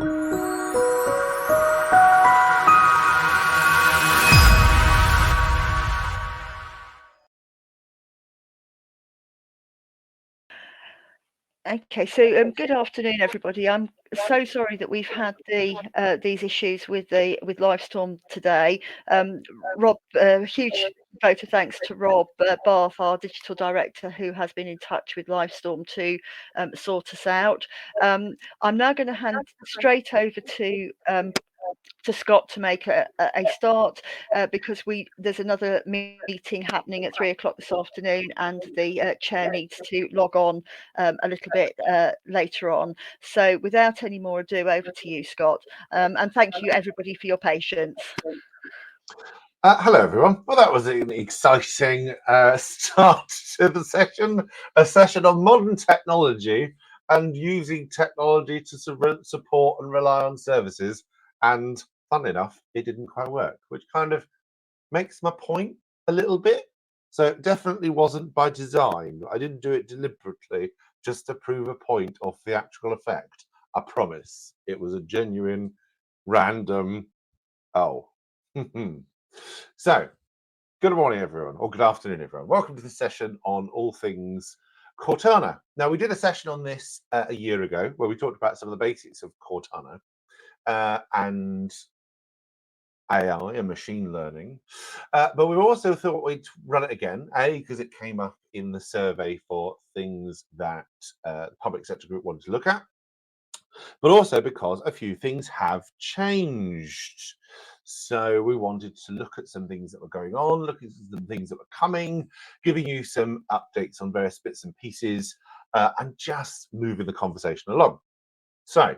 Okay, so good afternoon, everybody. I'm so sorry that we've had these issues with Livestorm today. Rob, huge vote of thanks to Rob Bath, our digital director, who has been in touch with Livestorm to sort us out. I'm now going to hand straight over to Scott to make a start because there's another meeting happening at 3 o'clock this afternoon, and the chair needs to log on a little bit later on. So without any more ado, over to you, Scott, and thank you everybody for your patience. Hello everyone. Well, that was an exciting start to the session, a session on modern technology and using technology to support and rely on services. And funnily enough, it didn't quite work, which kind of makes my point a little bit. So it definitely wasn't by design. I didn't do it deliberately just to prove a point of the actual effect. I promise. It was a genuine, random, oh. So, good morning, everyone, or good afternoon, everyone. Welcome to the session on all things Cortana. Now, we did a session on this a year ago where we talked about some of the basics of Cortana and AI and machine learning. But we also thought we'd run it again, A, because it came up in the survey for things that the public sector group wanted to look at, but also because a few things have changed. So we wanted to look at some things that were going on, look at some things that were coming, giving you some updates on various bits and pieces, and just moving the conversation along. So,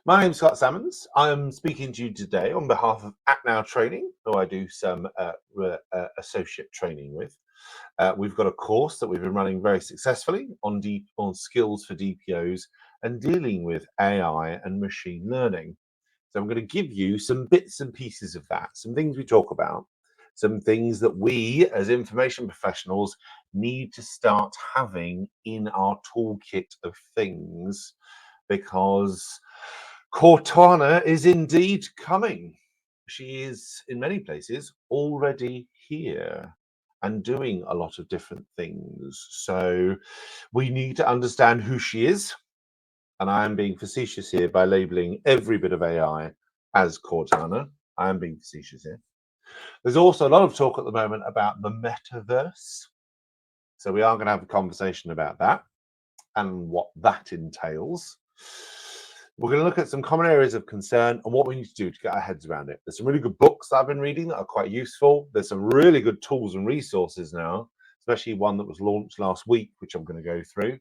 my name's Scott Sammons. I'm speaking to you today on behalf of ActNow Training, who I do some associate training with. We've got a course that we've been running very successfully on skills for DPOs and dealing with AI and machine learning. So I'm going to give you some bits and pieces of that, some things we talk about, some things that we as information professionals need to start having in our toolkit of things, because Cortana is indeed coming. She is, in many places, already here and doing a lot of different things. So we need to understand who she is. And I am being facetious here by labeling every bit of AI as Cortana. I am being facetious here. There's also a lot of talk at the moment about the Metaverse. So we are going to have a conversation about that and what that entails. We're going to look at some common areas of concern and what we need to do to get our heads around it. There's some really good books that I've been reading that are quite useful. There's some really good tools and resources now, especially one that was launched last week, which I'm going to go through.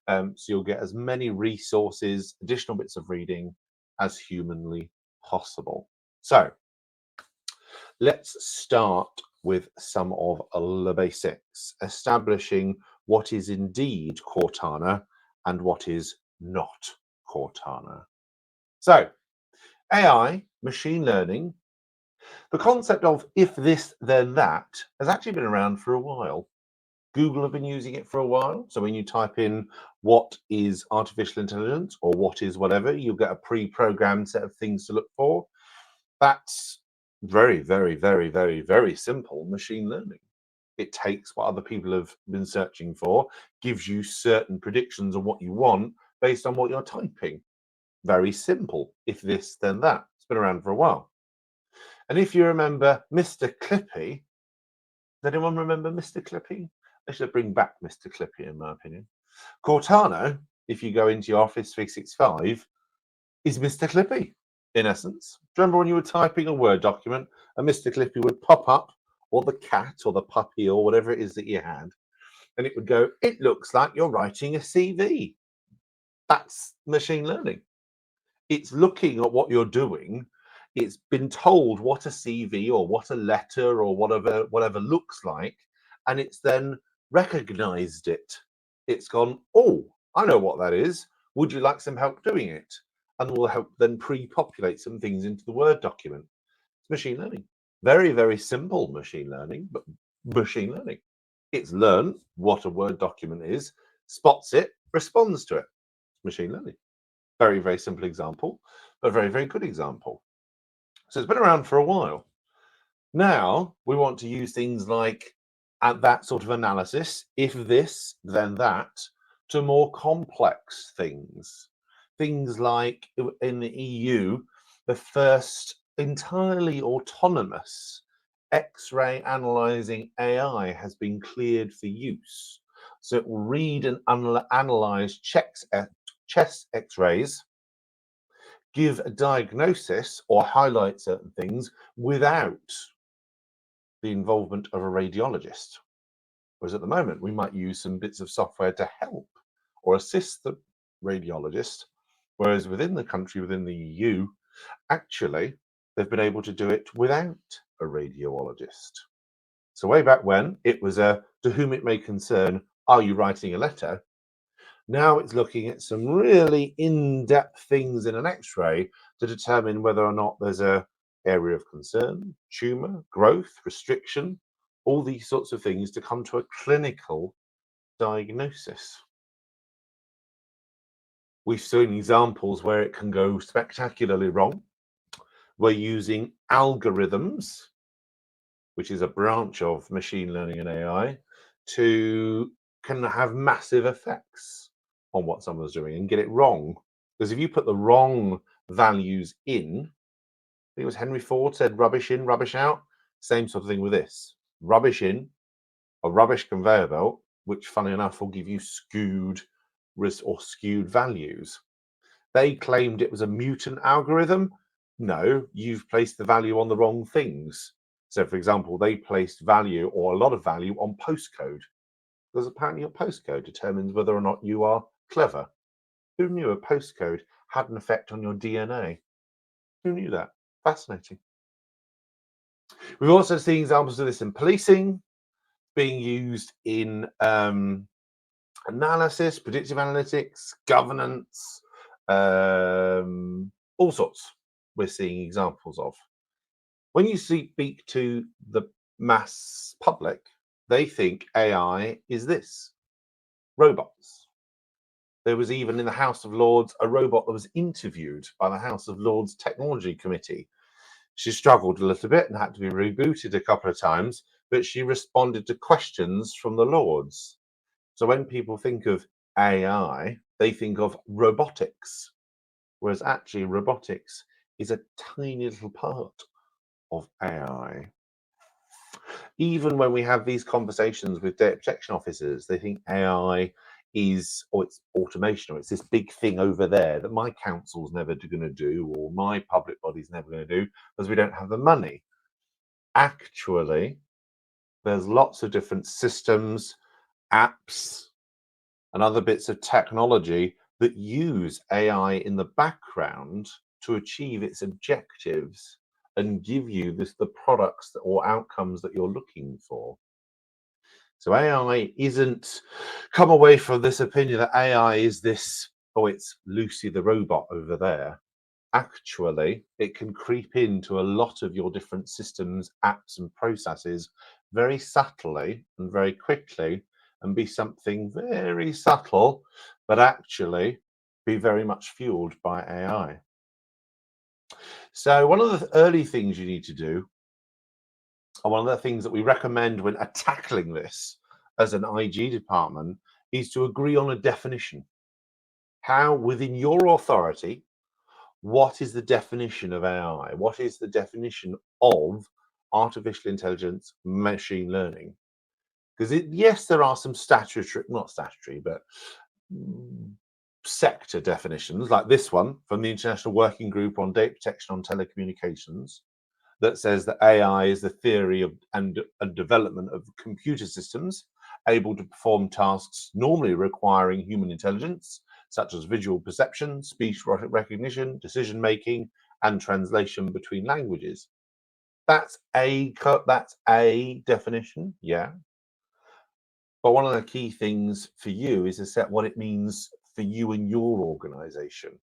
So you'll get as many resources, additional bits of reading as humanly possible. So let's start with some of the basics, establishing what is indeed Cortana and what is not Cortana. So AI, machine learning, the concept of if this, then that has actually been around for a while. Google have been using it for a while. So when you type in what is artificial intelligence or what is whatever, you'll get a pre-programmed set of things to look for. That's very, very, very, very, very simple machine learning. It takes what other people have been searching for, gives you certain predictions on what you want based on what you're typing. Very simple. If this, then that. It's been around for a while. And if you remember Mr. Clippy, does anyone remember Mr. Clippy? They should bring back Mr. Clippy, in my opinion. Cortana, if you go into your Office 365, is Mr. Clippy, in essence. Do you remember when you were typing a Word document and Mr. Clippy would pop up, or the cat, or the puppy, or whatever it is that you had, and it would go, it looks like you're writing a CV. That's machine learning. It's looking at what you're doing. It's been told what a CV or what a letter or whatever looks like, and it's then recognized it. It's gone, oh, I know what that is. Would you like some help doing it? And we'll help then pre-populate some things into the Word document. It's machine learning. Very, very simple machine learning, but machine learning. It's learned what a Word document is, spots it, responds to it. Machine learning. Very, very simple example, but very, very good example. So it's been around for a while. Now we want to use things like at that sort of analysis, if this, then that, to more complex things. Things like in the EU, the first entirely autonomous X-ray analyzing AI has been cleared for use. So it will read and analyze chest X-rays, give a diagnosis or highlight certain things without the involvement of a radiologist. Whereas at the moment, we might use some bits of software to help or assist the radiologist. Whereas within the country, within the EU, actually, they've been able to do it without a radiologist. So way back when, it was a to whom it may concern, are you writing a letter? Now it's looking at some really in-depth things in an X-ray to determine whether or not there's a area of concern, tumor, growth, restriction, all these sorts of things to come to a clinical diagnosis. We've seen examples where it can go spectacularly wrong. We're using algorithms, which is a branch of machine learning and AI, can have massive effects on what someone's doing and get it wrong. Because if you put the wrong values in, I think it was Henry Ford said rubbish in, rubbish out. Same sort of thing with this. Rubbish in, a rubbish conveyor belt, which funny enough will give you skewed values. They claimed it was a mutant algorithm. No, you've placed the value on the wrong things. So for example, they placed value or a lot of value on postcode, because apparently your postcode determines whether or not you are clever. Who knew a postcode had an effect on your DNA? Who knew that? Fascinating. We've also seen examples of this in policing, being used in analysis, predictive analytics, governance, all sorts we're seeing examples of. When you speak to the mass public, they think AI is this, robots. There was even in the House of Lords a robot that was interviewed by the House of Lords Technology Committee. She struggled a little bit and had to be rebooted a couple of times, but she responded to questions from the Lords. So when people think of AI, they think of robotics, whereas actually robotics is a tiny little part of AI. Even when we have these conversations with data protection officers, they think AI is, or it's automation, or it's this big thing over there that my council's never going to do, or my public body's never going to do, because we don't have the money. Actually, there's lots of different systems, apps, and other bits of technology that use AI in the background to achieve its objectives and give you the products or outcomes that you're looking for. So AI isn't, come away from this opinion that AI is this, oh, it's Lucy the robot over there. Actually, it can creep into a lot of your different systems, apps, and processes very subtly and very quickly, and be something very subtle, but actually be very much fueled by AI. So one of the early things you need to do, and one of the things that we recommend when tackling this as an IG department, is to agree on a definition. How, within your authority, what is the definition of AI? What is the definition of artificial intelligence, machine learning? Because yes, there are some not statutory, but sector definitions, like this one from the International Working Group on Data Protection on Telecommunications, that says that AI is the theory of and development of computer systems able to perform tasks normally requiring human intelligence, such as visual perception, speech recognition, decision making, and translation between languages. That's a definition, yeah. But one of the key things for you is to set what it means for you and your organization,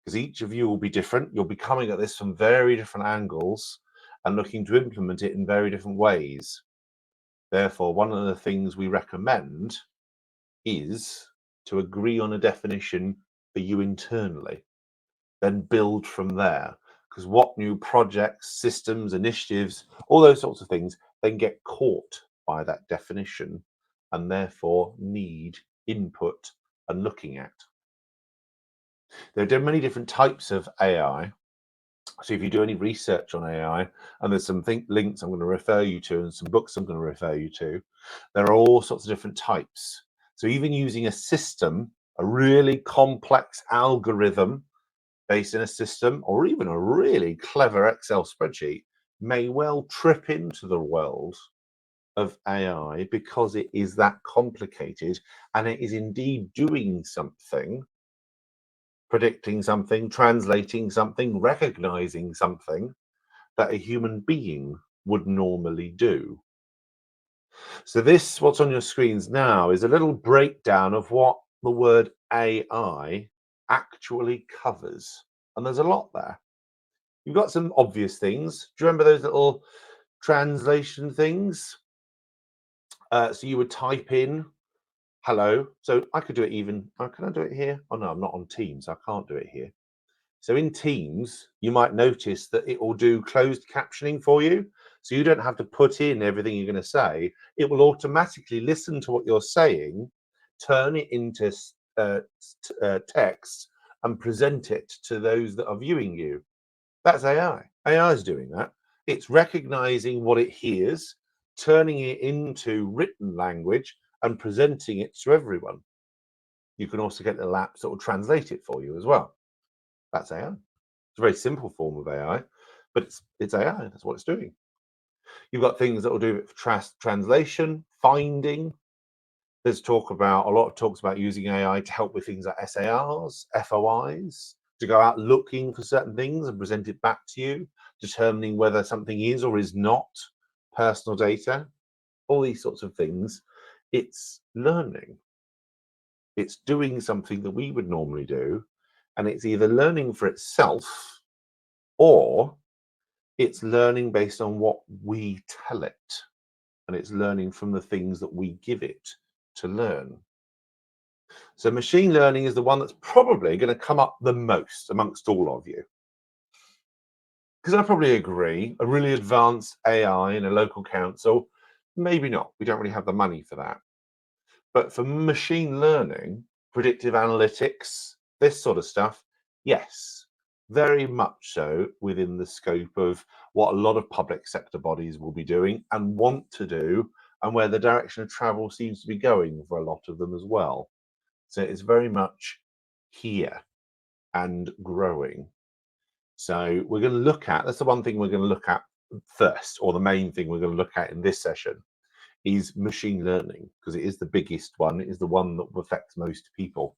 because each of you will be different. You'll be coming at this from very different angles and looking to implement it in very different ways. Therefore, one of the things we recommend is to agree on a definition for you internally. then build from there. Because what new projects, systems, initiatives, all those sorts of things then get caught by that definition and therefore need input and looking at. There are many different types of AI. So if you do any research on AI, and there's some links I'm going to refer you to and some books I'm going to refer you to, there are all sorts of different types. So even using a system, a really complex algorithm based in a system, or even a really clever Excel spreadsheet, may well trip into the world of AI because it is that complicated and it is indeed doing something, predicting something, translating something, recognizing something that a human being would normally do. So this, what's on your screens now, is a little breakdown of what the word AI actually covers. And there's a lot there. You've got some obvious things. Do you remember those little translation things? So you would type in hello. So I could do it even, can I do it here? Oh no, I'm not on Teams. I can't do it here. So in Teams, you might notice that it will do closed captioning for you. So you don't have to put in everything you're going to say. It will automatically listen to what you're saying, turn it into text and present it to those that are viewing you. That's AI. AI is doing that. It's recognizing what it hears, turning it into written language and presenting it to everyone. You can also get the apps that will translate it for you as well. That's AI. It's a very simple form of AI, but it's AI. That's what it's doing. You've got things that will do it for translation, finding. There's a lot of talks about using AI to help with things like SARs, FOIs, to go out looking for certain things and present it back to you, determining whether something is or is not personal data, all these sorts of things. It's learning. It's doing something that we would normally do, and it's either learning for itself or it's learning based on what we tell it, and it's learning from the things that we give it to learn. So machine learning is the one that's probably going to come up the most amongst all of you. Because I probably agree, a really advanced AI in a local council, maybe not. We don't really have the money for that. But for machine learning, predictive analytics, this sort of stuff, yes, very much so within the scope of what a lot of public sector bodies will be doing and want to do, and where the direction of travel seems to be going for a lot of them as well. So it's very much here and growing. So we're going to look at, that's the one thing we're going to look at first, or the main thing we're going to look at in this session, is machine learning, because it is the biggest one. It is the one that affects most people.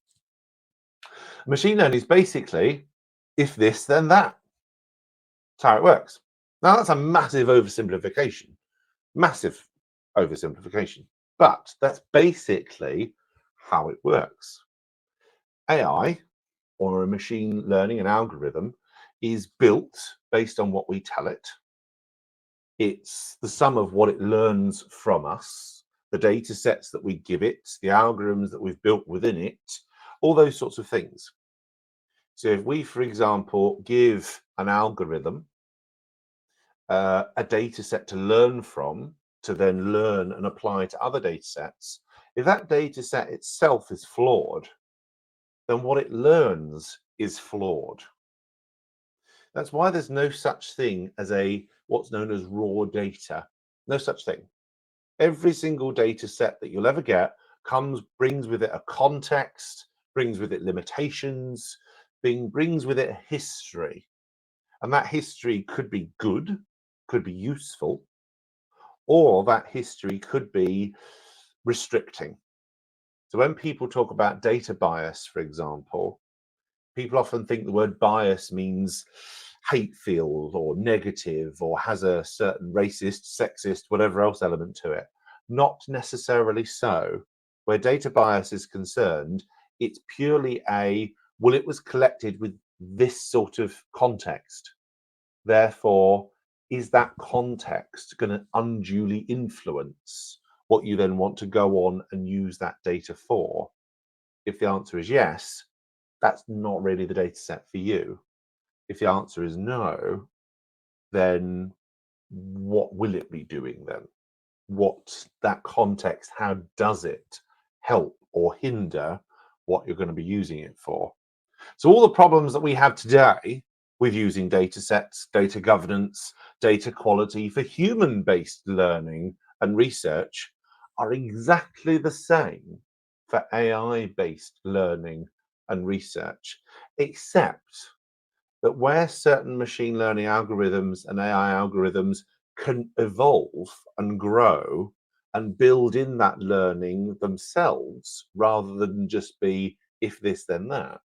Machine learning is basically, if this, then that. That's how it works. Now, that's a massive oversimplification, but that's basically how it works. AI, or a machine learning, an algorithm, is built based on what we tell it. It's the sum of what it learns from us, the data sets that we give it, the algorithms that we've built within it, all those sorts of things. So if we, for example, give an algorithm a data set to learn from, to then learn and apply to other data sets, if that data set itself is flawed, then what it learns is flawed. That's why there's no such thing as what's known as raw data. No such thing. Every single data set that you'll ever get brings with it a context, brings with it limitations, brings with it a history. And that history could be good, could be useful, or that history could be restricting. So when people talk about data bias, for example, people often think the word bias means hate-filled or negative or has a certain racist, sexist, whatever else element to it. Not necessarily so. Where data bias is concerned, it's purely well, it was collected with this sort of context. Therefore, is that context going to unduly influence what you then want to go on and use that data for? If the answer is yes, that's not really the data set for you. If the answer is no, then what will it be doing then? What's that context? How does it help or hinder what you're going to be using it for? So all the problems that we have today with using data sets, data governance, data quality for human-based learning and research are exactly the same for AI-based learning and research, except that where certain machine learning algorithms and AI algorithms can evolve and grow and build in that learning themselves rather than just be if this then that,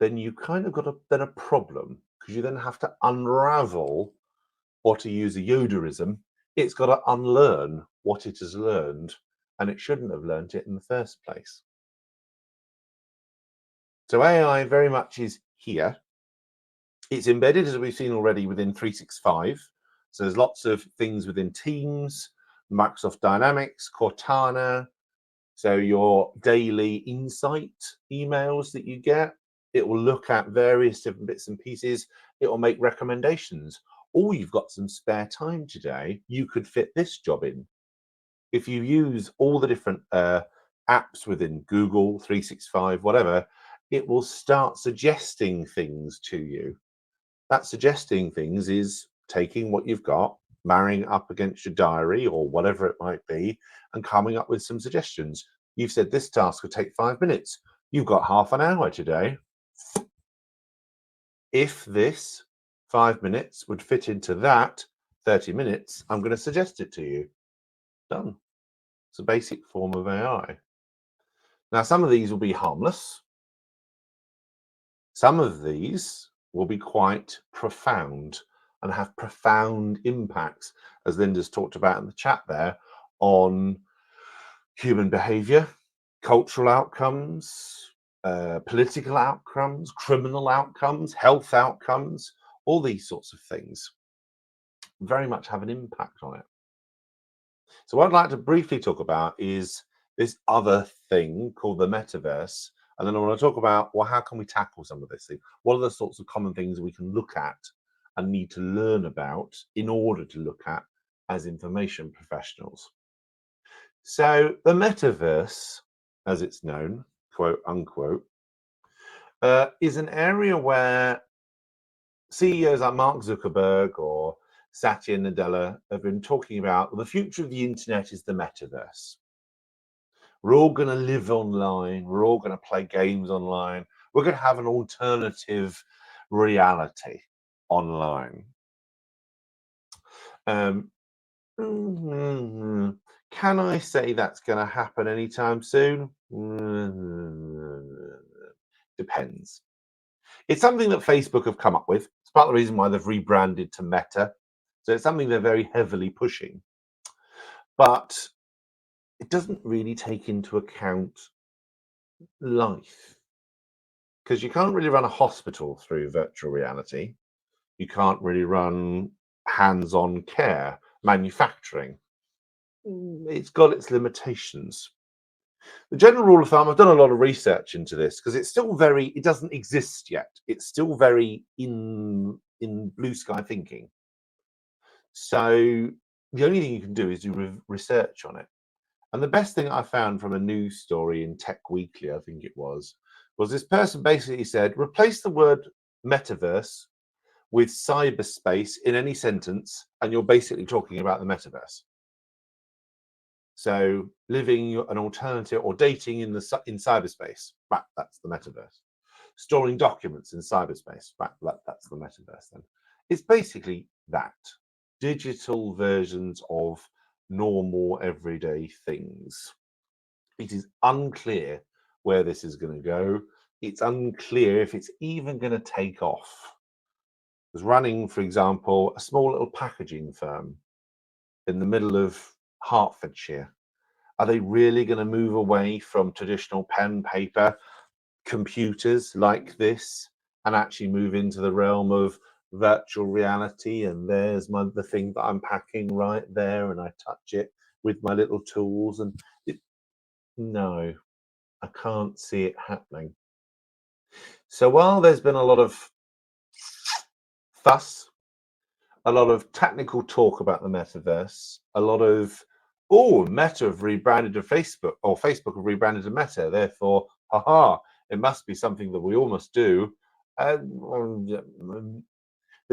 then you kind of got a problem, because you then have to unravel, or to use a Yoderism, it's got to unlearn what it has learned, and it shouldn't have learned it in the first place. So AI very much is here. It's embedded, as we've seen already, within 365. So there's lots of things within Teams, Microsoft Dynamics, Cortana. So your daily insight emails that you get, it will look at various different bits and pieces. It will make recommendations. Oh, you've got some spare time today, you could fit this job in. If you use all the different apps within Google 365, whatever, it will start suggesting things to you. That suggesting things is taking what you've got, marrying it up against your diary or whatever it might be, and coming up with some suggestions. You've said this task would take 5 minutes. You've got half an hour today. If this 5 minutes would fit into that 30 minutes, I'm going to suggest it to you. Done. It's a basic form of AI. Now, some of these will be harmless. Some of these will be quite profound and have profound impacts, as Linda's talked about in the chat there, on human behavior, cultural outcomes, political outcomes, criminal outcomes, health outcomes, all these sorts of things very much have an impact on it. So what I'd like to briefly talk about is this other thing called the metaverse. And then I want to talk about, well, how can we tackle some of this thing? What are the sorts of common things we can look at and need to learn about in order to look at as information professionals? So the metaverse, as it's known, quote unquote, is an area where CEOs like Mark Zuckerberg or Satya Nadella have been talking about the future of the internet is the metaverse. We're all going to live online. We're all going to play games online. We're going to have an alternative reality online. Can I say that's going to happen anytime soon? Depends. It's something that Facebook have come up with. It's part of the reason why they've rebranded to Meta. So it's something they're very heavily pushing. But it doesn't really take into account life, because you can't really run a hospital through virtual reality. You can't really run hands-on care, manufacturing. It's got its limitations. The general rule of thumb, I've done a lot of research into this because it's still very, it doesn't exist yet. It's still very in blue sky thinking. So the only thing you can do is do research on it. And the best thing I found from a news story in Tech Weekly, I think it was this person basically said, replace the word metaverse with cyberspace in any sentence, and you're basically talking about the metaverse. So living an alternative or dating in cyberspace, right, that's the metaverse. Storing documents in cyberspace, right, that's the metaverse then. It's basically that. Digital versions of normal everyday things. It is unclear where this is going to go. It's unclear if it's even going to take off. I was running, for example, a small little packaging firm in the middle of Hertfordshire. Are they really going to move away from traditional pen, paper, computers like this and actually move into the realm of virtual reality? And there's the thing that I'm packing right there, and I touch it with my little tools. And no, I can't see it happening. So while there's been a lot of fuss, a lot of technical talk about the metaverse, a lot of, oh, Meta have rebranded to Facebook, or Facebook have rebranded to Meta, therefore, haha, it must be something that we all must do. The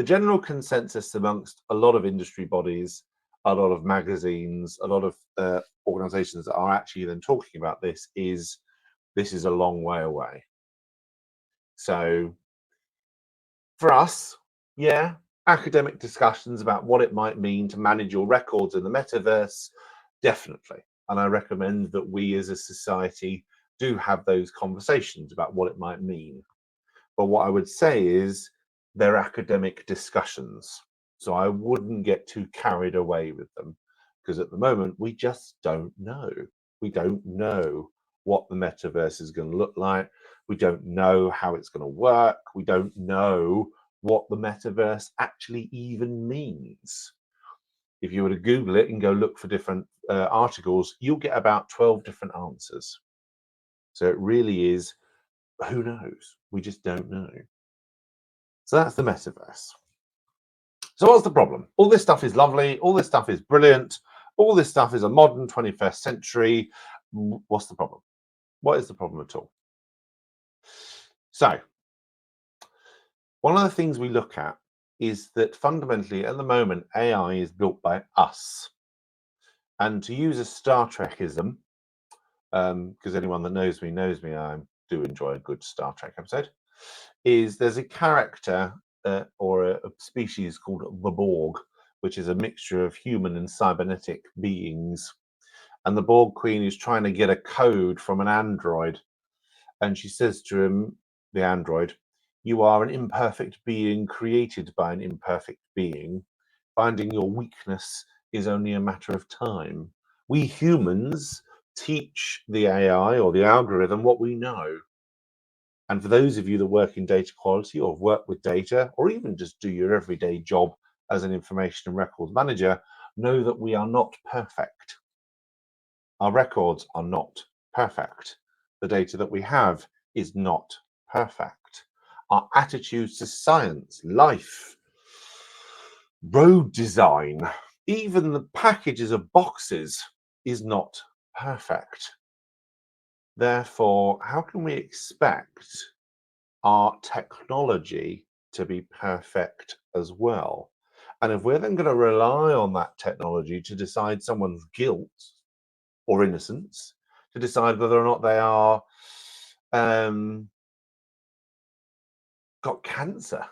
general consensus amongst a lot of industry bodies, a lot of magazines, a lot of organizations that are actually then talking about this is a long way away. So for us, yeah, academic discussions about what it might mean to manage your records in the metaverse, definitely. And I recommend that we as a society do have those conversations about what it might mean. But what I would say is they're academic discussions. So I wouldn't get too carried away with them, because at the moment we just don't know. We don't know what the metaverse is going to look like. We don't know how it's going to work. We don't know what the metaverse actually even means. If you were to Google it and go look for different articles, you'll get about 12 different answers. So it really is, who knows? We just don't know. So that's the metaverse. So what's the problem? All this stuff is lovely. All this stuff is brilliant. All this stuff is a modern 21st century. What's the problem? What is the problem at all? So one of the things we look at is that fundamentally at the moment, AI is built by us. And to use a Star Trekism, because anyone that knows me, I do enjoy a good Star Trek episode, is there's a character or a species called the Borg, which is a mixture of human and cybernetic beings. And the Borg Queen is trying to get a code from an android. And she says to him, the android, "You are an imperfect being created by an imperfect being. Finding your weakness is only a matter of time. We humans teach the AI or the algorithm what we know." And for those of you that work in data quality or work with data, or even just do your everyday job as an information and records manager, know that we are not perfect. Our records are not perfect. The data that we have is not perfect. Our attitudes to science, life, road design, even the packages of boxes is not perfect. Therefore, how can we expect our technology to be perfect as well? And if we're then going to rely on that technology to decide someone's guilt or innocence, to decide whether or not they are got cancer,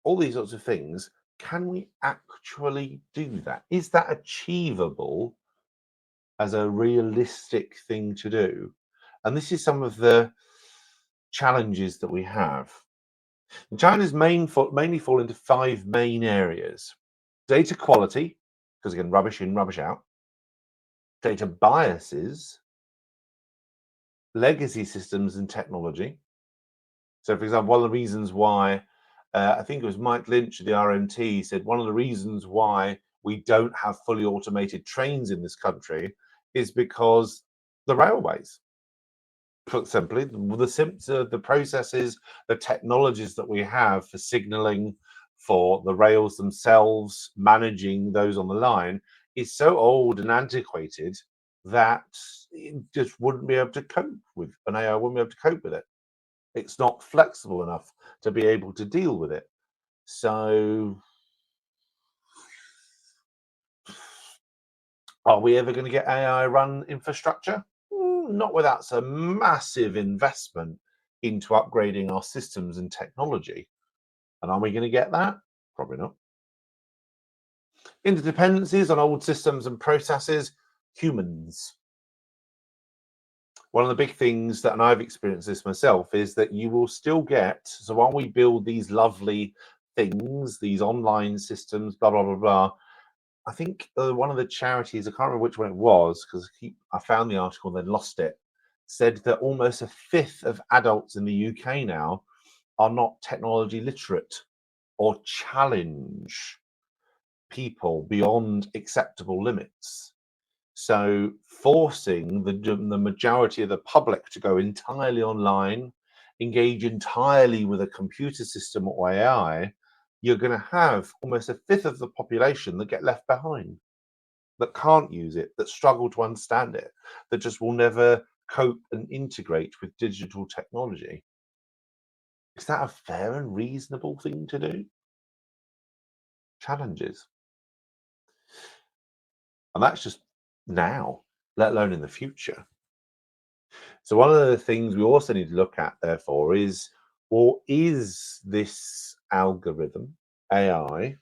all these sorts of things, can we actually do that? Is that achievable as a realistic thing to do? And this is some of the challenges that we have. China's mainly fall into 5 main areas: data quality, because again, rubbish in, rubbish out; data biases; legacy systems and technology. So, for example, one of the reasons why I think it was Mike Lynch of the RMT said one of the reasons why we don't have fully automated trains in this country is because the railways. Put simply, the processes, the technologies that we have for signalling, for the rails themselves, managing those on the line, is so old and antiquated that it just wouldn't be able to cope with, an AI wouldn't be able to cope with it. It's not flexible enough to be able to deal with it. So are we ever going to get AI run infrastructure? Not without some massive investment into upgrading our systems and technology. And are we going to get that? Probably not. Interdependencies on old systems and processes, humans. One of the big things that, and I've experienced this myself, is that you will still get, so while we build these lovely things, these online systems, blah, blah, blah, blah, I think one of the charities, I can't remember which one it was, because I found the article and then lost it, said that almost a fifth of adults in the UK now are not technology literate or challenge people beyond acceptable limits. So forcing the majority of the public to go entirely online engage entirely with a computer system or AI, you're going to have almost a fifth of the population that get left behind, that can't use it, that struggle to understand it, that just will never cope and integrate with digital technology. Is that a fair and reasonable thing to do? Challenges. And that's just now, let alone in the future. So one of the things we also need to look at, therefore, is, well, is this algorithm, AI,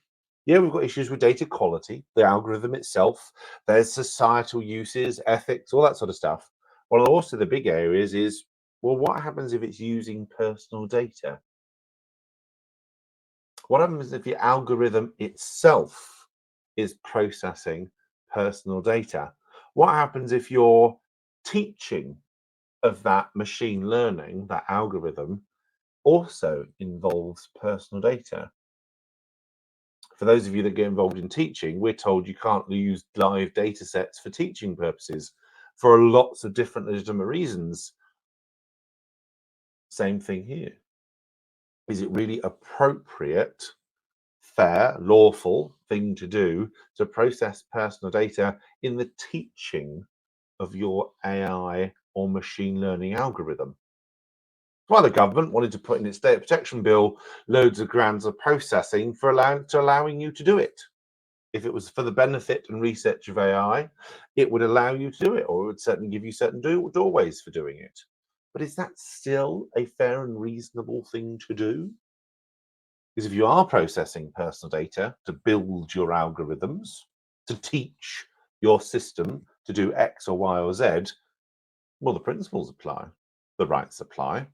yeah, we've got issues with data quality, the algorithm itself, there's societal uses, ethics, all that sort of stuff. Well, also the big areas is, well, what happens if it's using personal data? What happens if the algorithm itself is processing personal data? What happens if you're teaching of that machine learning, that algorithm, also involves personal data? For those of you that get involved in teaching, we're told you can't use live data sets for teaching purposes for lots of different legitimate reasons. Same thing here. Is it really appropriate, fair, lawful thing to do to process personal data in the teaching of your AI or machine learning algorithm? Well, the government wanted to put in its data protection bill loads of grants of processing for allowing you to do it. If it was for the benefit and research of AI, it would allow you to do it, or it would certainly give you certain doorways for doing it. But is that still a fair and reasonable thing to do? Because if you are processing personal data to build your algorithms, to teach your system to do X or Y or Z, well, the principles apply, the rights apply.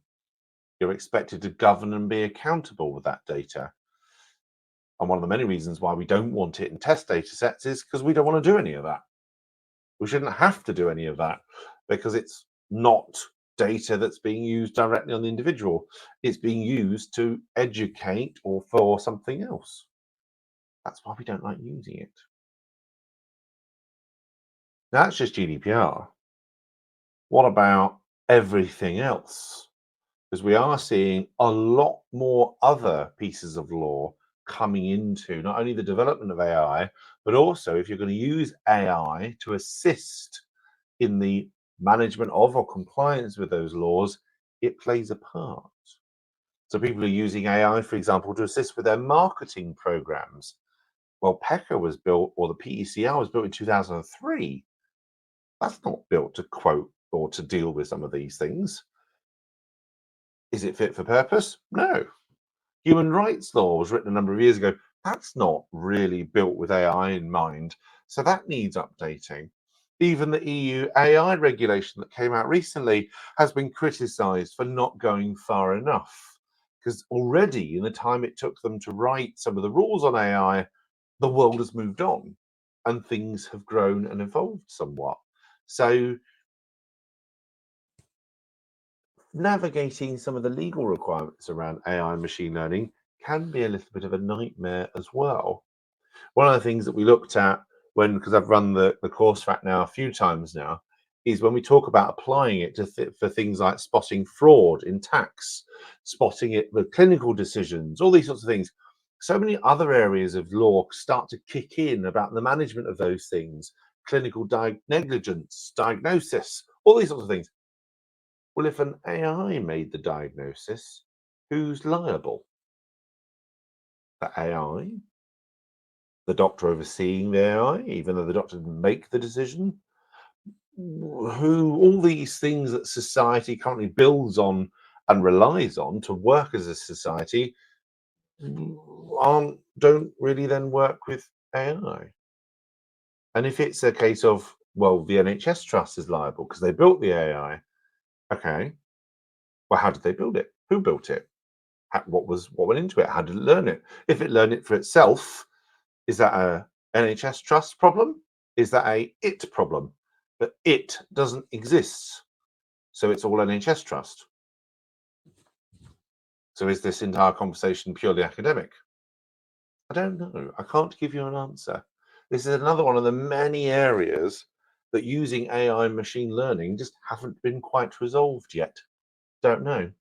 You're expected to govern and be accountable with that data. And one of the many reasons why we don't want it in test data sets is because we don't want to do any of that. We shouldn't have to do any of that because it's not data that's being used directly on the individual. It's being used to educate or for something else. That's why we don't like using it. Now, that's just GDPR. What about everything else? Because we are seeing a lot more other pieces of law coming into not only the development of AI, but also if you're going to use AI to assist in the management of or compliance with those laws, it plays a part. So people are using AI, for example, to assist with their marketing programs. Well, PECA was built, or the PECR was built in 2003. That's not built to quote or to deal with some of these things. Is it fit for purpose? No. Human rights law was written a number of years ago. That's not really built with AI in mind. So that needs updating. Even the EU AI regulation that came out recently has been criticised for not going far enough. Because already, in the time it took them to write some of the rules on AI, the world has moved on and things have grown and evolved somewhat. So navigating some of the legal requirements around AI and machine learning can be a little bit of a nightmare as well. One of the things that we looked at because I've run the course track now a few times now, is when we talk about applying it for things like spotting fraud in tax, spotting it with clinical decisions, all these sorts of things. So many other areas of law start to kick in about the management of those things, clinical negligence, diagnosis, all these sorts of things. Well, if an AI made the diagnosis, who's liable? The AI? The doctor overseeing the AI, even though the doctor didn't make the decision? Who, all these things that society currently builds on and relies on to work as a society don't really then work with AI. And if it's a case of, well, the NHS Trust is liable because they built the AI, okay, well, how did they build it? Who built it? What went into it? How did it learn it? If it learned it for itself, is that a NHS Trust problem? Is that a it problem? But it doesn't exist, so it's all NHS Trust. So is this entire conversation purely academic? I don't know. I can't give you an answer. This is another one of the many areas that using AI and machine learning just haven't been quite resolved yet. Don't know.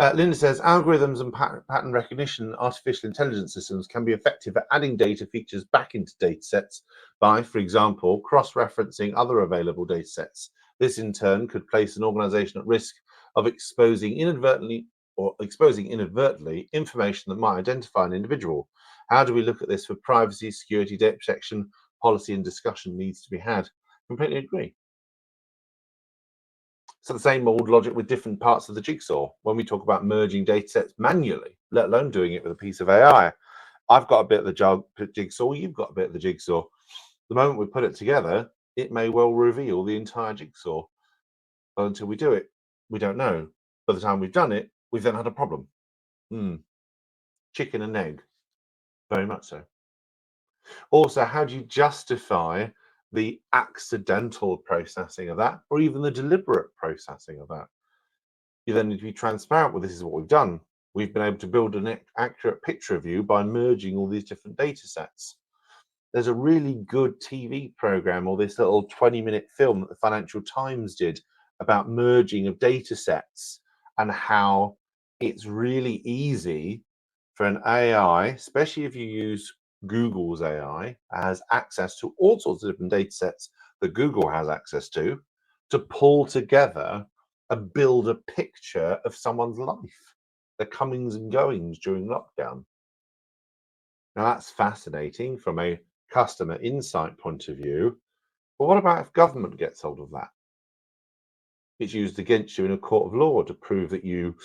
Linda says, algorithms and pattern recognition artificial intelligence systems can be effective at adding data features back into data sets by, for example, cross-referencing other available data sets. This in turn could place an organization at risk of exposing inadvertently information that might identify an individual. How do we look at this for privacy, security, data protection, policy, and discussion needs to be had? Completely agree. So the same old logic with different parts of the jigsaw. When we talk about merging data sets manually, let alone doing it with a piece of AI, I've got a bit of the jigsaw, you've got a bit of the jigsaw. The moment we put it together, it may well reveal the entire jigsaw. But until we do it, we don't know. By the time we've done it, we've then had a problem. Chicken and egg, very much so. Also, how do you justify the accidental processing of that, or even the deliberate processing of that? You then need to be transparent. Well, this is what we've done. We've been able to build an accurate picture of you by merging all these different data sets. There's a really good TV program, or this little 20-minute film that the Financial Times did about merging of data sets and how it's really easy for an AI, especially if you use Google's AI, has access to all sorts of different data sets that Google has access to pull together and build a picture of someone's life, the comings and goings during lockdown. Now that's fascinating from a customer insight point of view, but what about if government gets hold of that? It's used against you in a court of law to prove that you,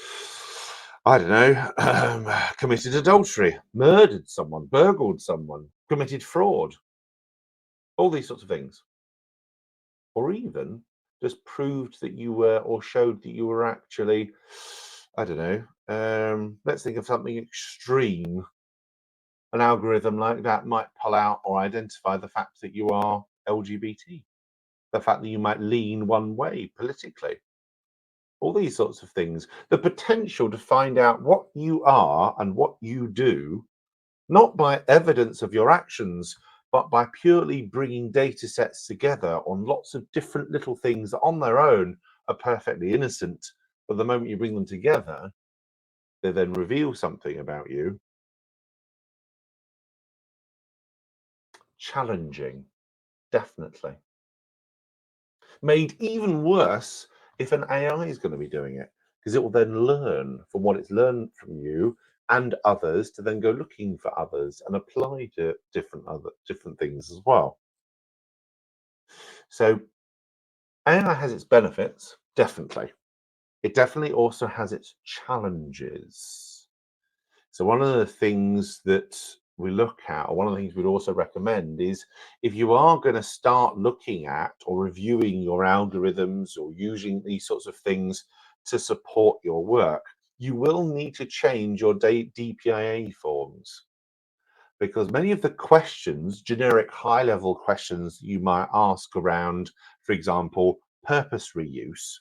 I don't know, committed adultery, murdered someone, burgled someone, committed fraud, all these sorts of things. Or even just proved that you were, or showed that you were actually, I don't know, let's think of something extreme. An algorithm like that might pull out or identify the fact that you are LGBT, the fact that you might lean one way politically, all these sorts of things. The potential to find out what you are and what you do, not by evidence of your actions, but by purely bringing data sets together on lots of different little things that on their own are perfectly innocent. But the moment you bring them together, they then reveal something about you. Challenging, definitely. Made even worse if an AI is going to be doing it, because it will then learn from what it's learned from you and others to then go looking for others and apply to different things as well. So AI has its benefits, definitely. It definitely also has its challenges. So one of the things that we look at, or one of the things we'd also recommend, is if you are going to start looking at or reviewing your algorithms or using these sorts of things to support your work, you will need to change your DPIA forms, because many of the questions, generic high-level questions you might ask around, for example, purpose reuse,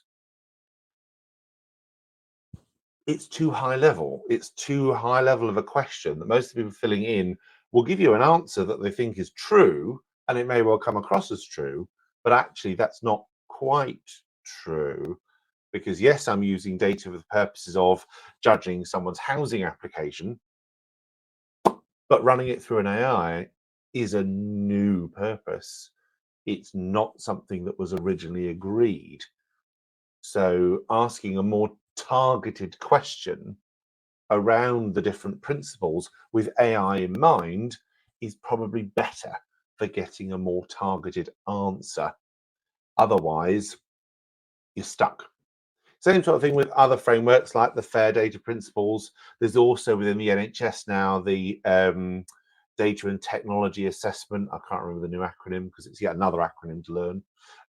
it's too high level. It's too high level of a question that most people filling in will give you an answer that they think is true, and it may well come across as true, but actually that's not quite true, because yes, I'm using data for the purposes of judging someone's housing application, but running it through an AI is a new purpose. It's not something that was originally agreed. So asking a more targeted question around the different principles with AI in mind is probably better for getting a more targeted answer. Otherwise, you're stuck. Same sort of thing with other frameworks like the Fair Data Principles. There's also within the NHS now the Data and Technology Assessment. I can't remember the new acronym because it's yet another acronym to learn,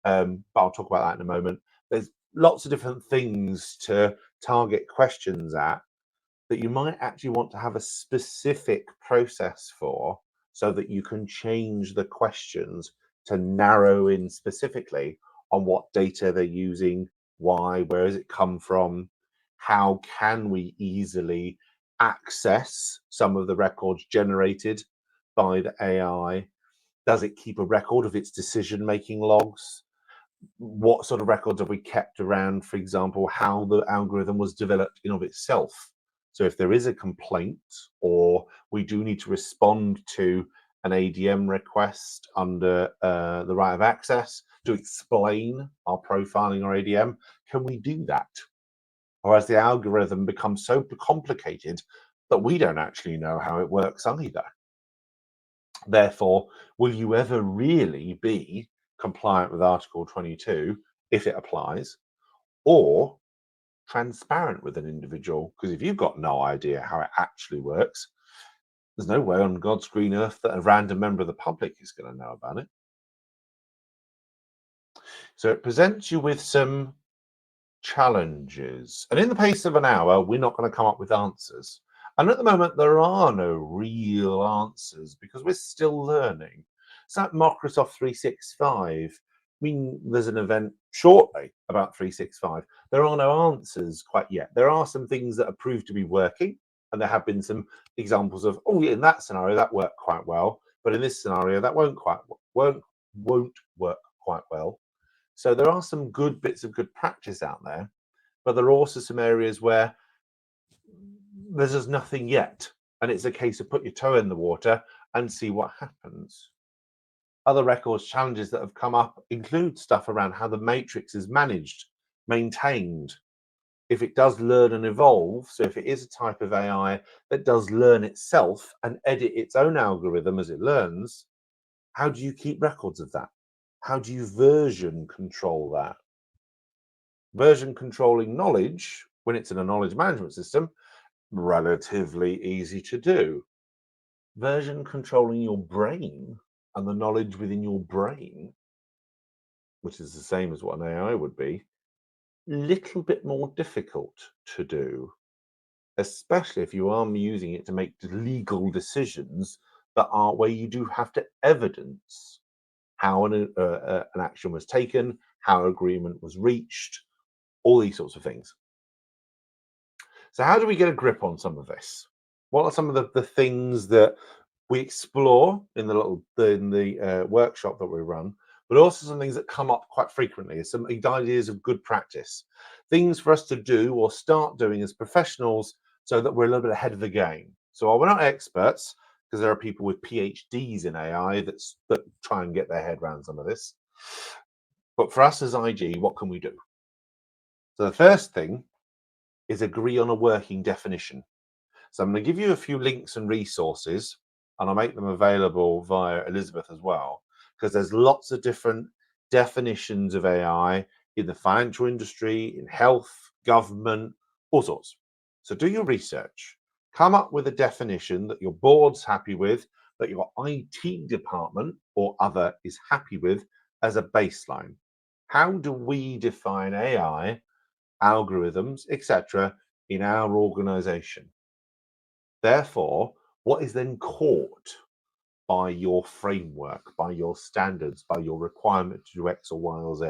but I'll talk about that in a moment. There's lots of different things to target questions at that you might actually want to have a specific process for, so that you can change the questions to narrow in specifically on what data they're using, why, where has it come from, how can we easily access some of the records generated by the AI, does it keep a record of its decision-making logs, what sort of records have we kept around, for example, how the algorithm was developed in of itself. So if there is a complaint or we do need to respond to an ADM request under the right of access to explain our profiling or ADM, can we do that? Or has the algorithm become so complicated that we don't actually know how it works either? Therefore, will you ever really be compliant with Article 22 if it applies, or transparent with an individual? Because if you've got no idea how it actually works, there's no way on God's green earth that a random member of the public is going to know about it. So it presents you with some challenges. And in the pace of an hour, we're not going to come up with answers. And at the moment, there are no real answers because we're still learning. It's like Microsoft 365. I mean, there's an event shortly about 365. There are no answers quite yet. There are some things that are proved to be working, and there have been some examples of, oh, yeah, in that scenario that worked quite well, but in this scenario that won't work quite well. So there are some good bits of good practice out there, but there are also some areas where there's just nothing yet. And it's a case of put your toe in the water and see what happens. Other records challenges that have come up include stuff around how the matrix is managed, maintained. If it does learn and evolve, so if it is a type of AI that does learn itself and edit its own algorithm as it learns, how do you keep records of that? How do you version control that? Version controlling knowledge, when it's in a knowledge management system, relatively easy to do. Version controlling your brain and the knowledge within your brain, which is the same as what an AI would be, little bit more difficult to do, especially if you are using it to make legal decisions that are where you do have to evidence how an action was taken, how agreement was reached, all these sorts of things. So how do we get a grip on some of this? What are some of the things that we explore in the workshop that we run, but also some things that come up quite frequently, some ideas of good practice, things for us to do or start doing as professionals so that we're a little bit ahead of the game. So while we're not experts, because there are people with PhDs in AI that try and get their head around some of this, but for us as IG, what can we do? So the first thing is agree on a working definition. So I'm going to give you a few links and resources, and I'll make them available via Elizabeth as well, because there's lots of different definitions of AI in the financial industry, in health, government, all sorts. So do your research. Come up with a definition that your board's happy with, that your IT department or other is happy with as a baseline. How do we define AI, algorithms, etc., in our organization? Therefore, what is then caught by your framework, by your standards, by your requirement to do X or Y or Z?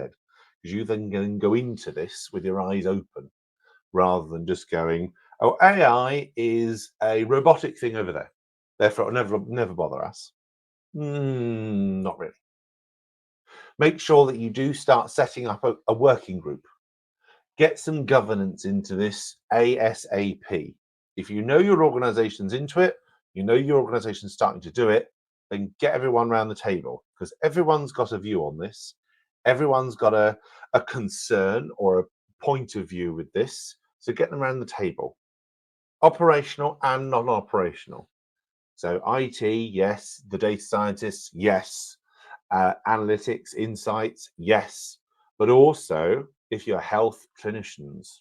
Because you then go into this with your eyes open rather than just going, oh, AI is a robotic thing over there. Therefore, it'll never bother us. Not really. Make sure that you do start setting up a working group. Get some governance into this ASAP. If you know your organization's into it, you know your organization's starting to do it, then get everyone around the table, because everyone's got a view on this. Everyone's got a concern or a point of view with this. So get them around the table. Operational and non-operational. So IT, yes. The data scientists, yes. Analytics, insights, yes. But also, if you're health clinicians,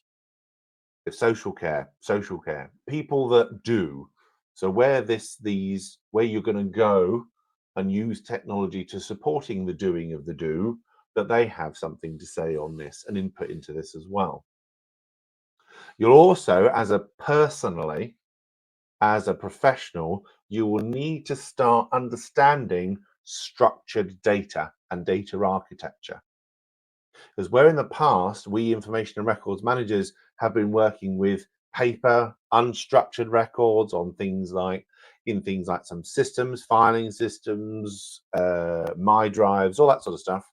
if social care, people that do. So where where you're going to go and use technology to supporting the doing of the do, that they have something to say on this and input into this as well. You'll also, as a professional, you will need to start understanding structured data and data architecture. Because where in the past, we information and records managers have been working with paper, unstructured records on things like some systems, filing systems, My Drives, all that sort of stuff.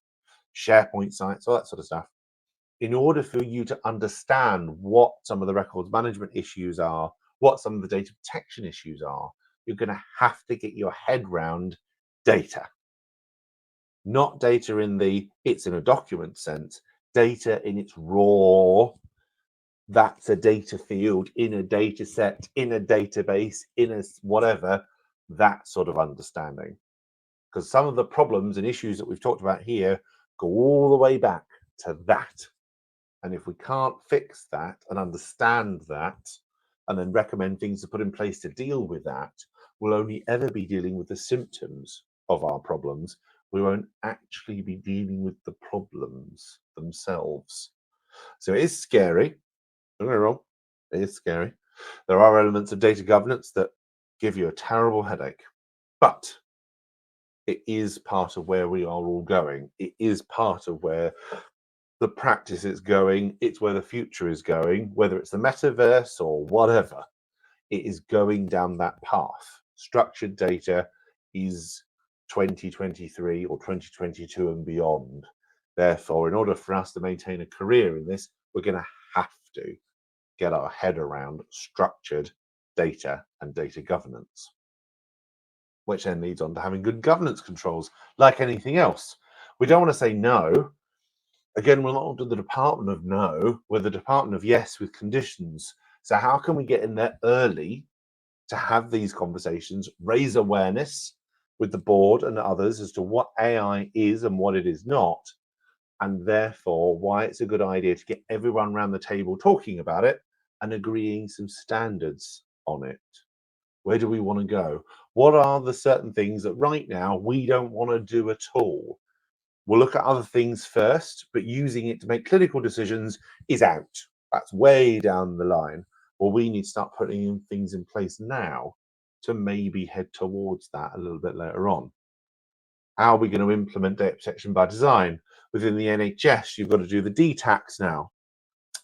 SharePoint sites, all that sort of stuff. In order for you to understand what some of the records management issues are, what some of the data protection issues are, you're going to have to get your head round data. Not data in the it's in a document sense, data in its raw, that's a data field in a data set, in a database, in a whatever, that sort of understanding. Because some of the problems and issues that we've talked about here go all the way back to that. And if we can't fix that and understand that, and then recommend things to put in place to deal with that, we'll only ever be dealing with the symptoms of our problems. We won't actually be dealing with the problems themselves. So it is scary. Don't get me wrong, it is scary. There are elements of data governance that give you a terrible headache, but it is part of where we are all going. It is part of where the practice is going. It's where the future is going, whether it's the metaverse or whatever. It is going down that path. Structured data is 2023 or 2022 and beyond. Therefore, in order for us to maintain a career in this, we're going to have to get our head around structured data and data governance, which then leads on to having good governance controls. Like anything else, we don't want to say no. Again, we're not the department of no, we're the department of yes with conditions. So how can we get in there early to have these conversations, raise awareness with the board and others as to what AI is and what it is not, and therefore why it's a good idea to get everyone around the table talking about it and agreeing some standards on it. Where do we want to go? What are the certain things that right now we don't want to do at all? We'll look at other things first, but using it to make clinical decisions is out. That's way down the line. Well, we need to start putting things in place now to maybe head towards that a little bit later on. How are we going to implement data protection by design? Within the NHS, you've got to do the DTACs now.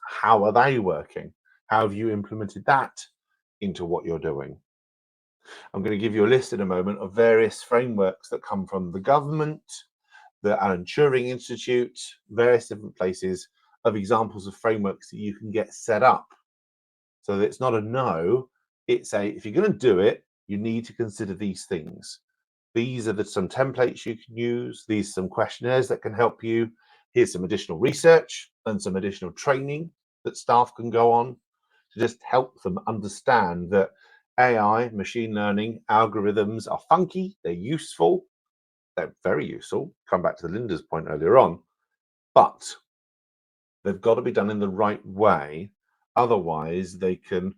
How are they working? How have you implemented that into what you're doing? I'm going to give you a list in a moment of various frameworks that come from the government, the Alan Turing Institute, various different places of examples of frameworks that you can get set up. So that it's not a no, it's a, if you're going to do it, you need to consider these things. These are some templates you can use. These are some questionnaires that can help you. Here's some additional research and some additional training that staff can go on to just help them understand that AI, machine learning, algorithms are funky, they're useful, they're very useful. Come back to Linda's point earlier on, but they've got to be done in the right way. Otherwise, they can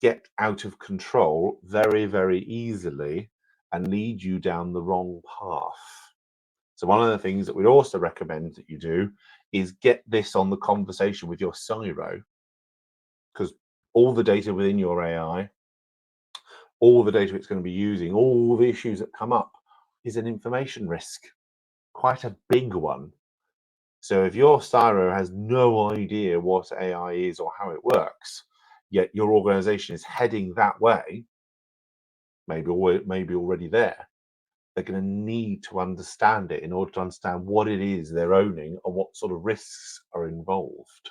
get out of control very, very easily and lead you down the wrong path. So one of the things that we'd also recommend that you do is get this on the conversation with your CIRO, because all the data within your AI, all the data it's going to be using, all the issues that come up is an information risk, quite a big one. So if your CIRO has no idea what AI is or how it works, yet your organization is heading that way, maybe already there, they're going to need to understand it in order to understand what it is they're owning and what sort of risks are involved.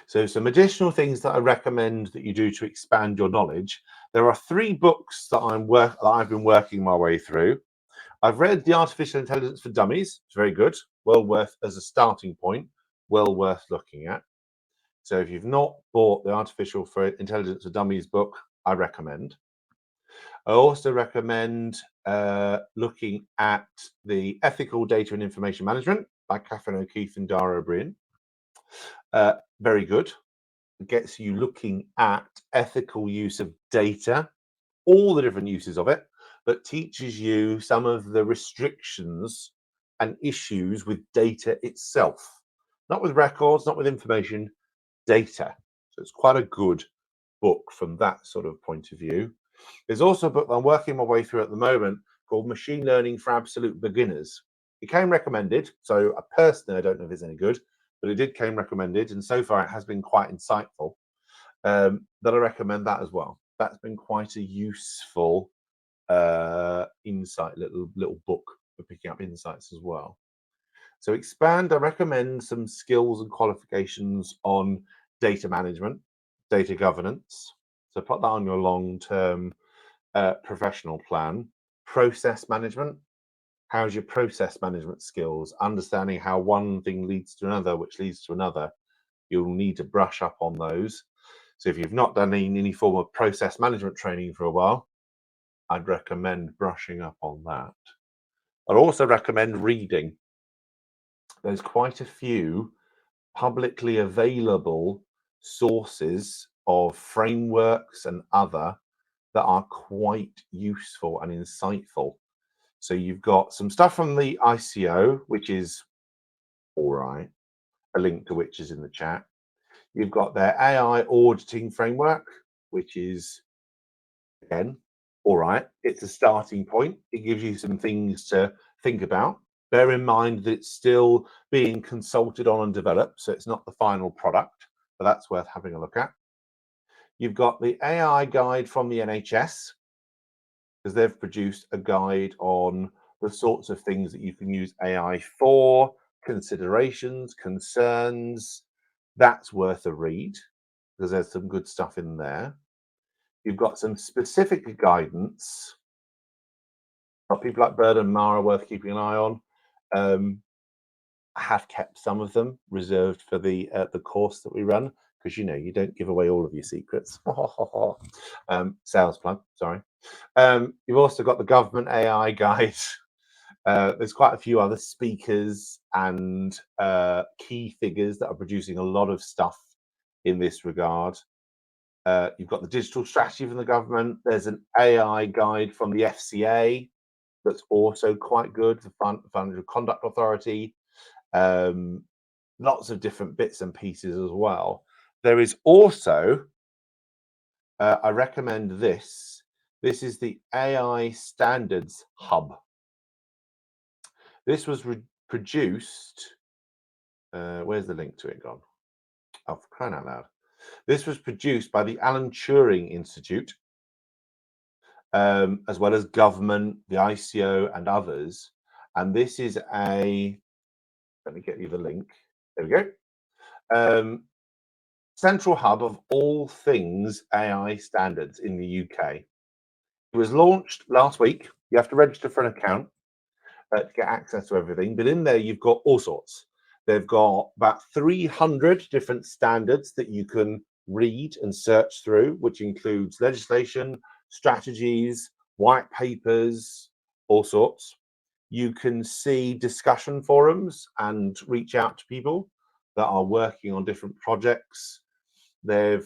So some additional things that I recommend that you do to expand your knowledge. There are 3 books that I've been working my way through. I've read The Artificial Intelligence for Dummies. It's very good. Well worth as a starting point. Well worth looking at. So if you've not bought the Artificial Intelligence for Dummies book, I recommend. I also recommend looking at the Ethical Data and Information Management by Catherine O'Keefe and Dara O'Brien. Very good. It gets you looking at ethical use of data, all the different uses of it, but teaches you some of the restrictions and issues with data itself. Not with records, not with information, data. So it's quite a good book from that sort of point of view. There's also a book I'm working my way through at the moment called Machine Learning for Absolute Beginners. It came recommended, so personally I don't know if it's any good, but it did came recommended, and so far it has been quite insightful. That I recommend that as well. That's been quite a useful insight, little book for picking up insights as well. So expand, I recommend some skills and qualifications on data management, data governance. So put that on your long-term professional plan. Process management. How's your process management skills? Understanding how one thing leads to another, which leads to another. You'll need to brush up on those. So if you've not done any form of process management training for a while, I'd recommend brushing up on that. I'd also recommend reading. There's quite a few publicly available sources of frameworks and other that are quite useful and insightful. So you've got some stuff from the ICO, which is all right, a link to which is in the chat. You've got their AI auditing framework, which is, again, all right. It's a starting point. It gives you some things to think about. Bear in mind that it's still being consulted on and developed, so it's not the final product, but that's worth having a look at. You've got the AI guide from the NHS, because they've produced a guide on the sorts of things that you can use AI for, considerations, concerns. That's worth a read, because there's some good stuff in there. You've got some specific guidance. People like Bird and Mara are worth keeping an eye on. I have kept some of them reserved for the course that we run, because you don't give away all of your secrets. Sales plug, sorry. You've also got the government AI guide. There's quite a few other speakers and key figures that are producing a lot of stuff in this regard. You've got the digital strategy from the government. There's an AI guide from the FCA that's also quite good, the Financial Conduct Authority. Lots of different bits and pieces as well. There is also, I recommend this. This is the AI Standards Hub. This was produced. Where's the link to it gone? Oh, for crying out loud. This was produced by the Alan Turing Institute, as well as government, the ICO, and others. And this is let me get you the link. There we go. Central hub of all things AI standards in the UK. It was launched last week. You have to register for an account to get access to everything. But in there, you've got all sorts. They've got about 300 different standards that you can read and search through, which includes legislation, strategies, white papers, all sorts. You can see discussion forums and reach out to people that are working on different projects. They're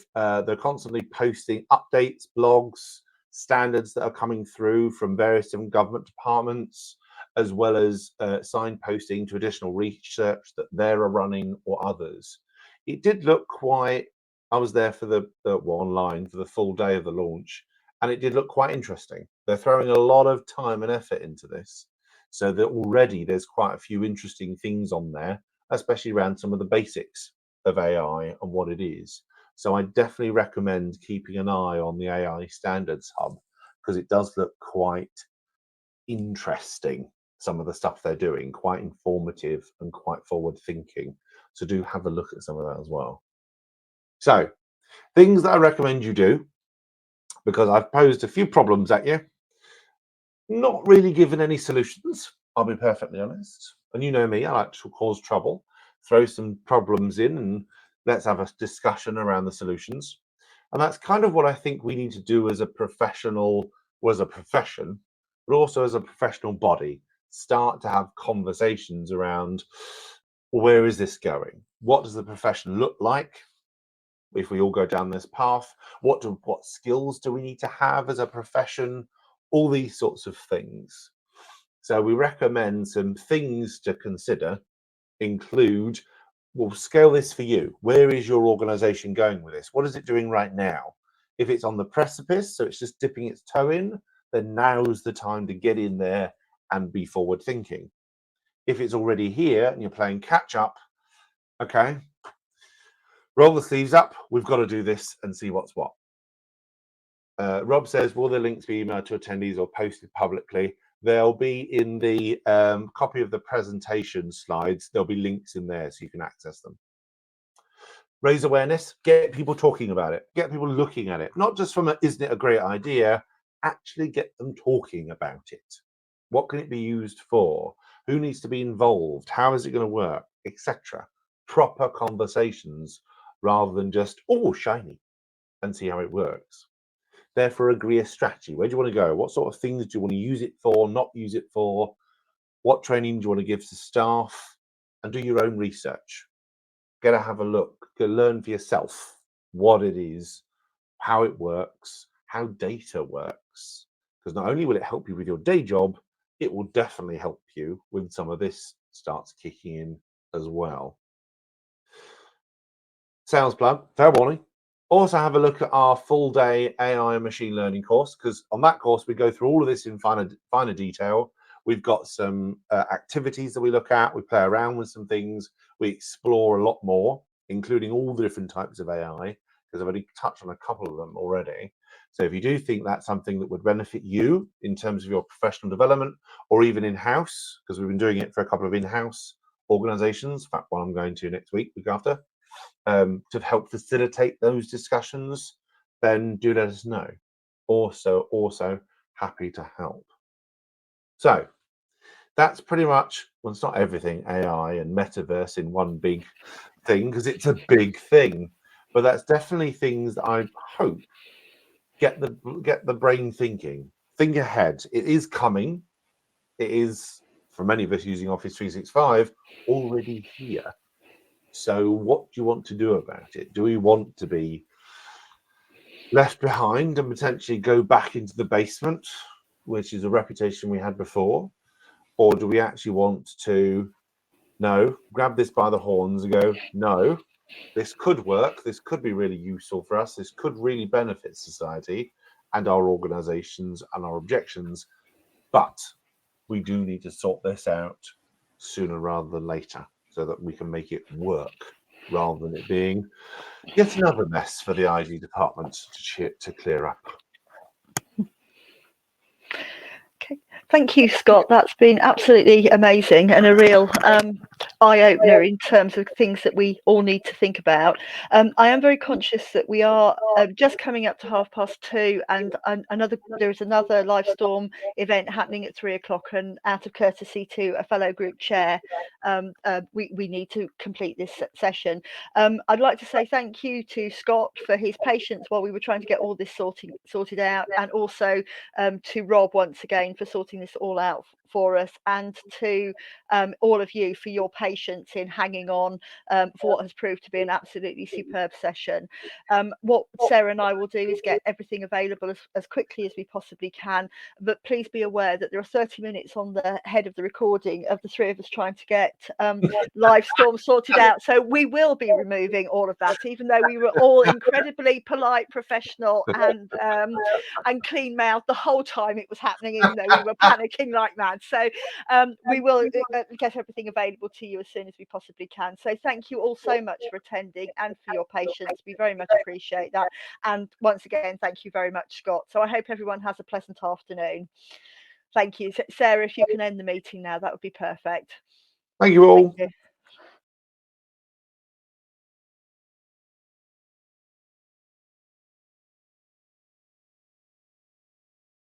constantly posting updates, blogs, standards that are coming through from various different government departments, as well as signposting to additional research that they're running or others. It did look quite. I was there for online for the full day of the launch, and it did look quite interesting. They're throwing a lot of time and effort into this, so that already there's quite a few interesting things on there, especially around some of the basics of AI and what it is. So I definitely recommend keeping an eye on the AI Standards Hub, because it does look quite interesting, some of the stuff they're doing, quite informative and quite forward thinking. So do have a look at some of that as well. So things that I recommend you do, because I've posed a few problems at you, not really given any solutions, I'll be perfectly honest. And you know me, I like to cause trouble, throw some problems in, and let's have a discussion around the solutions. And that's kind of what I think we need to do as a professional, or as a profession, but also as a professional body. Start to have conversations around, where is this going? What does the profession look like if we all go down this path? What skills do we need to have as a profession? All these sorts of things. So we recommend some things to consider include, we'll scale this for you. Where is your organization going with this? What is it doing right now? If it's on the precipice, so it's just dipping its toe in, then now's the time to get in there and be forward thinking. If it's already here and you're playing catch up, okay, roll the sleeves up. We've got to do this and see what's what. Rob says, will the links be emailed to attendees or posted publicly? They'll be in the copy of the presentation slides. There'll be links in there so you can access them. Raise awareness, get people talking about it, get people looking at it, not just from a, isn't it a great idea, actually get them talking about it. What can it be used for? Who needs to be involved? How is it going to work, etc. Proper conversations rather than just, oh, shiny, and see how it works. Therefore, agree a strategy. Where do you want to go? What sort of things do you want to use it for, not use it for? What training do you want to give to staff? And do your own research. Get to have a look, go learn for yourself what it is, how it works, how data works. Because not only will it help you with your day job, it will definitely help you when some of this starts kicking in as well. Sales plug, fair warning. Also have a look at our full day AI and machine learning course, because on that course, we go through all of this in finer detail. We've got some activities that we look at. We play around with some things. We explore a lot more, including all the different types of AI, because I've already touched on a couple of them already. So if you do think that's something that would benefit you in terms of your professional development or even in-house, because we've been doing it for a couple of in-house organizations, in fact, one I'm going to next week after, to help facilitate those discussions, then do let us know. Also happy to help. So that's pretty much, well, it's not everything AI and metaverse in one big thing, because it's a big thing, but that's definitely things that I hope get the brain thinking. Think ahead. It is coming. It is, for many of us using Office 365, already here. So what do you want to do about it? Do we want to be left behind and potentially go back into the basement, which is a reputation we had before? Or do we actually want to, no, grab this by the horns and go, no, this could work. This could be really useful for us. This could really benefit society and our organizations and our objections. But we do need to sort this out sooner rather than later so that we can make it work, rather than it being yet another mess for the ID department to clear up. Okay, thank you, Scott. That's been absolutely amazing and a real eye-opener in terms of things that we all need to think about. I am very conscious that we are just coming up to 2:30, and there is another Livestorm event happening at 3:00, and out of courtesy to a fellow group chair, we need to complete this session. I'd like to say thank you to Scott for his patience while we were trying to get all this sorted out, and also to Rob once again for sorting this all out for us, and to all of you for your patience in hanging on for what has proved to be an absolutely superb session. What Sarah and I will do is get everything available as quickly as we possibly can, but please be aware that there are 30 minutes on the head of the recording of the three of us trying to get Livestorm sorted out, so we will be removing all of that, even though we were all incredibly polite, professional, and clean mouthed the whole time it was happening, even though we were panicking like mad. So we will get everything available to you as soon as we possibly can. So thank you all so much for attending and for your patience. We very much appreciate that. And once again, thank you very much, Scott. So I hope everyone has a pleasant afternoon. Thank you. Sarah, if you can end the meeting now, that would be perfect. Thank you all. Thank you.